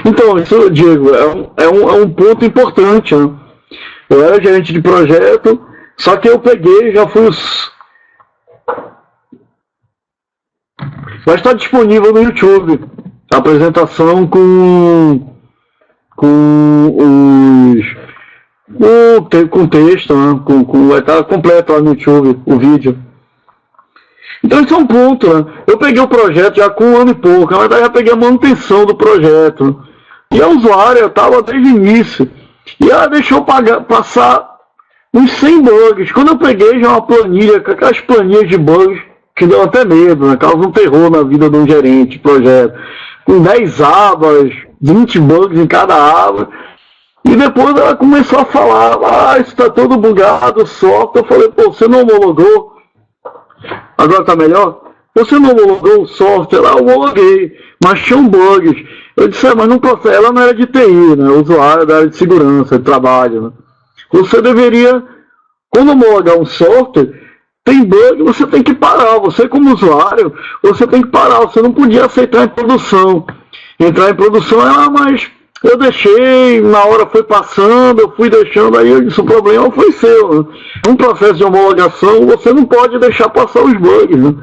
Então, isso, Diego, é um ponto importante, né? Eu era gerente de projeto, só que eu peguei, já fui os... Vai estar disponível no YouTube a apresentação com texto, né? Vai estar completo lá no YouTube, o vídeo. Então isso é um ponto, né? Eu peguei o projeto já com 1 ano e pouco, mas já peguei a manutenção do projeto. E a usuária estava desde o início. E ela deixou passar uns 100 bugs. Quando eu peguei já uma planilha, com aquelas planilhas de bugs que deu até medo, né? Causa um terror na vida de um gerente de projeto. Com 10 abas, 20 bugs em cada aba. E depois ela começou a falar, isso está todo bugado, o software. Eu falei, pô, você não homologou? Agora está melhor? Você não homologou o software? Eu homologuei, mas tinham bugs. Eu disse, mas não processa. Ela não era de TI, né? Usuária da área de segurança, de trabalho. Né? Você deveria, quando homologar um software, tem bug, você tem que parar. Você, como usuário, você tem que parar. Você não podia aceitar em produção. Entrar em produção, mas eu deixei, na hora foi passando, eu fui deixando, aí eu disse, o problema foi seu. Né? Um processo de homologação, você não pode deixar passar os bugs. Né?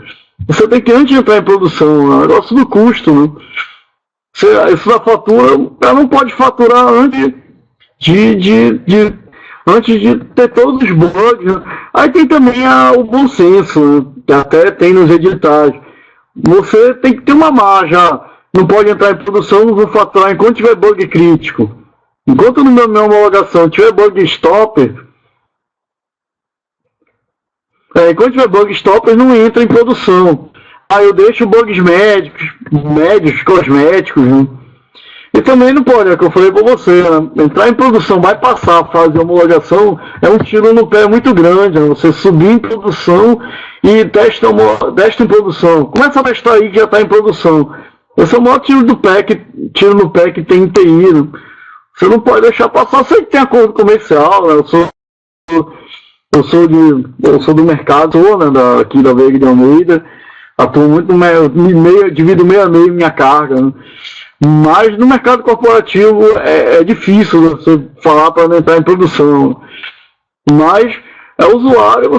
Você tem que, antes de entrar em produção, é um negócio do custo. Né? Isso da fatura, ela não pode faturar antes antes de ter todos os bugs. Né? Aí tem também o bom senso, né? Que até tem nos editais. Você tem que ter uma margem. Não pode entrar em produção, não vou faturar enquanto tiver bug crítico. Enquanto na minha homologação tiver bug stopper, enquanto tiver bug stopper, não entra em produção. Aí eu deixo bugs médios, cosméticos. Né? E também não pode, é o que eu falei para você, né? Entrar em produção, vai passar a fase de homologação, é um tiro no pé muito grande. Né? Você subir em produção e testa em produção. Começa a testar aí que já está em produção. Esse é o maior tiro no pé que tem em TI. Né? Você não pode deixar passar. Eu sei que tem acordo comercial, né? Eu sou do mercado, né? Aqui da Veiga de Almeida. Atuo muito divido meio a meio minha carga. Né? Mas no mercado corporativo é difícil você falar para não entrar em produção. Mas é usuário,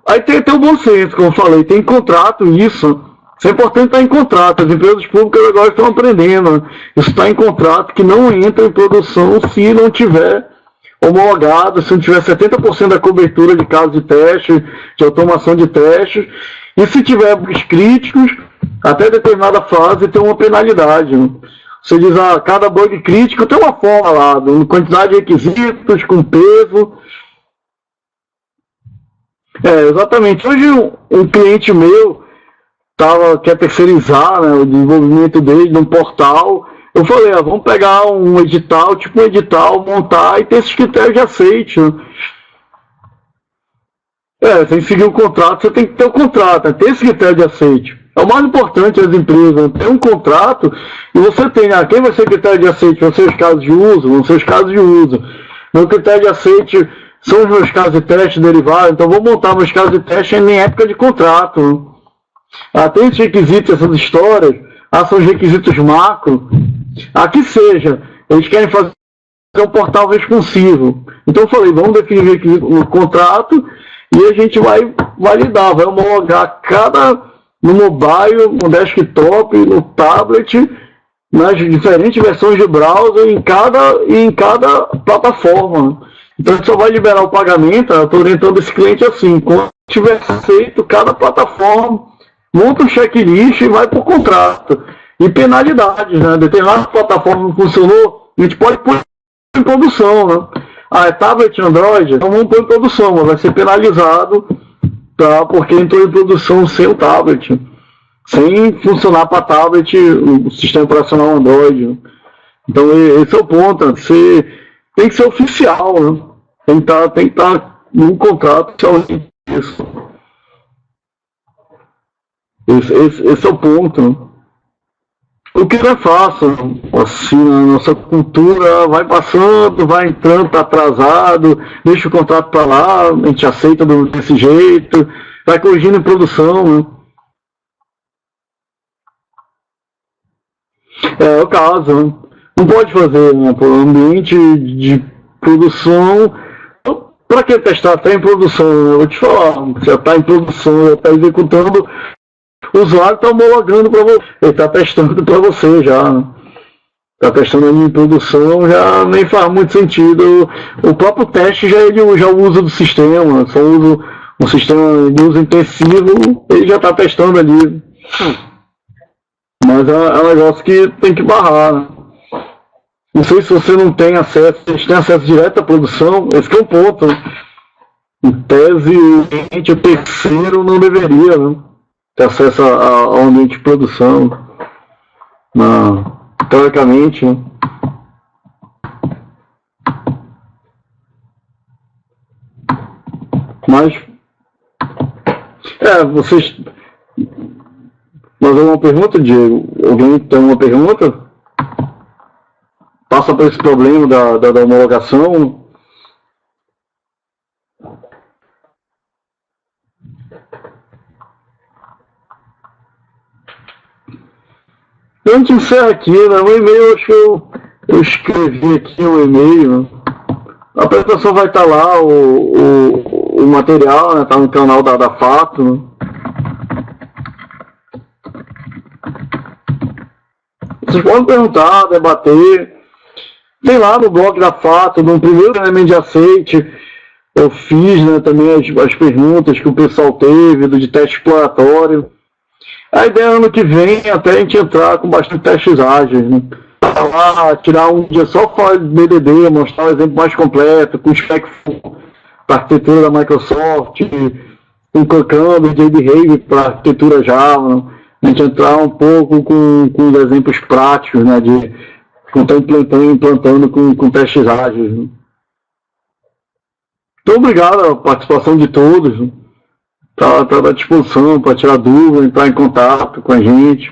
aí tem o bom senso, como eu falei, tem contrato isso. Isso é importante estar em contrato. As empresas públicas agora estão aprendendo. Isso está em contrato que não entra em produção se não tiver homologado, se não tiver 70% da cobertura de casos de teste, de automação de testes. E se tiver bugs críticos, até determinada fase tem uma penalidade. Né? Você diz, cada bug crítico tem uma forma lá, quantidade de requisitos, com peso. Exatamente. Hoje um cliente meu quer terceirizar, né, o desenvolvimento dele num portal. Eu falei, vamos pegar um edital, tipo um edital, montar e ter esses critérios de aceite. Né? Você tem que seguir o contrato, você tem que ter o contrato, né? Ter esse critério de aceite. É o mais importante das empresas, né? Ter um contrato e você tem, quem vai ser critério de aceite? Vão ser os casos de uso, vão ser os casos de uso. Meu critério de aceite são os meus casos de teste derivados, então vou montar meus casos de teste em época de contrato. Né? Tem esses requisitos, essas histórias, são os requisitos macro. Que seja, eles querem fazer um portal responsivo. Então eu falei, vamos definir requisito no contrato e a gente vai validar, vai homologar no mobile, no desktop, no tablet, nas diferentes versões de browser em cada plataforma. Então a gente só vai liberar o pagamento, eu estou orientando esse cliente assim, quando tiver aceito cada plataforma, monta um checklist e vai para o contrato. E penalidades, né? Determinada plataforma não funcionou, a gente pode pôr em produção, né? É tablet Android, então vamos pôr em produção, mas vai ser penalizado, tá? Porque entrou em produção sem o tablet, sem funcionar para tablet o sistema operacional Android. Então, esse é o ponto. Você tem que ser oficial, né? Tem que estar no contrato oficialmente isso. Esse é o ponto, né? O que não é fácil, assim, a nossa cultura vai passando, vai entrando, tá atrasado, deixa o contrato para lá, a gente aceita desse jeito, vai corrigindo em produção, né? É o caso, né? Não pode fazer, né? Por um ambiente de produção. Para que testar? Está em produção, né? Eu vou te falar, você já está em produção, já está executando, o usuário está homologando para você, ele está testando para você já, né? Está testando ali em produção, já nem faz muito sentido. O próprio teste já usa do sistema, só usa um sistema de uso intensivo, ele já está testando ali. Mas é um negócio que tem que barrar, né? Não sei se você não tem acesso, você tem acesso direto à produção, esse que é o ponto, né? Em tese, o terceiro não deveria, né? Ter acesso ao ambiente de produção, teoricamente, né? Mas, vocês... Mais alguma pergunta, Diego? Alguém tem uma pergunta? Passa por esse problema da homologação? Antes de encerrar aqui, né, o e-mail, acho que eu escrevi aqui um e-mail. Né? A apresentação vai estar lá, o material, né, tá no canal da Fato. Né? Vocês podem perguntar, debater. Tem lá no blog da Fato, no primeiro treinamento de aceite, eu fiz, né, também as perguntas que o pessoal teve, de teste exploratório. A ideia é ano que vem até a gente entrar com bastante testes ágeis, né? Lá, tirar um dia só para BDD, mostrar um exemplo mais completo, com spec para arquitetura da Microsoft, com Cucumber, JDRave para arquitetura Java. A gente entrar um pouco com os exemplos práticos, né, de estar implantando com testes ágeis. Né? Então, obrigado a participação de todos. Né? Está à disposição para tirar dúvida, entrar em contato com a gente.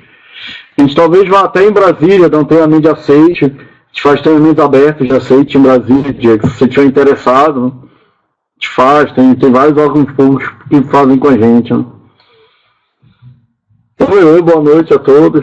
A gente talvez vá até em Brasília, dar um treinamento de aceite. A gente faz treinamentos abertos de aceite em Brasília, Diego. Se você estiver interessado, né? A gente faz, tem vários órgãos públicos que fazem com a gente. Né? Então, boa noite a todos.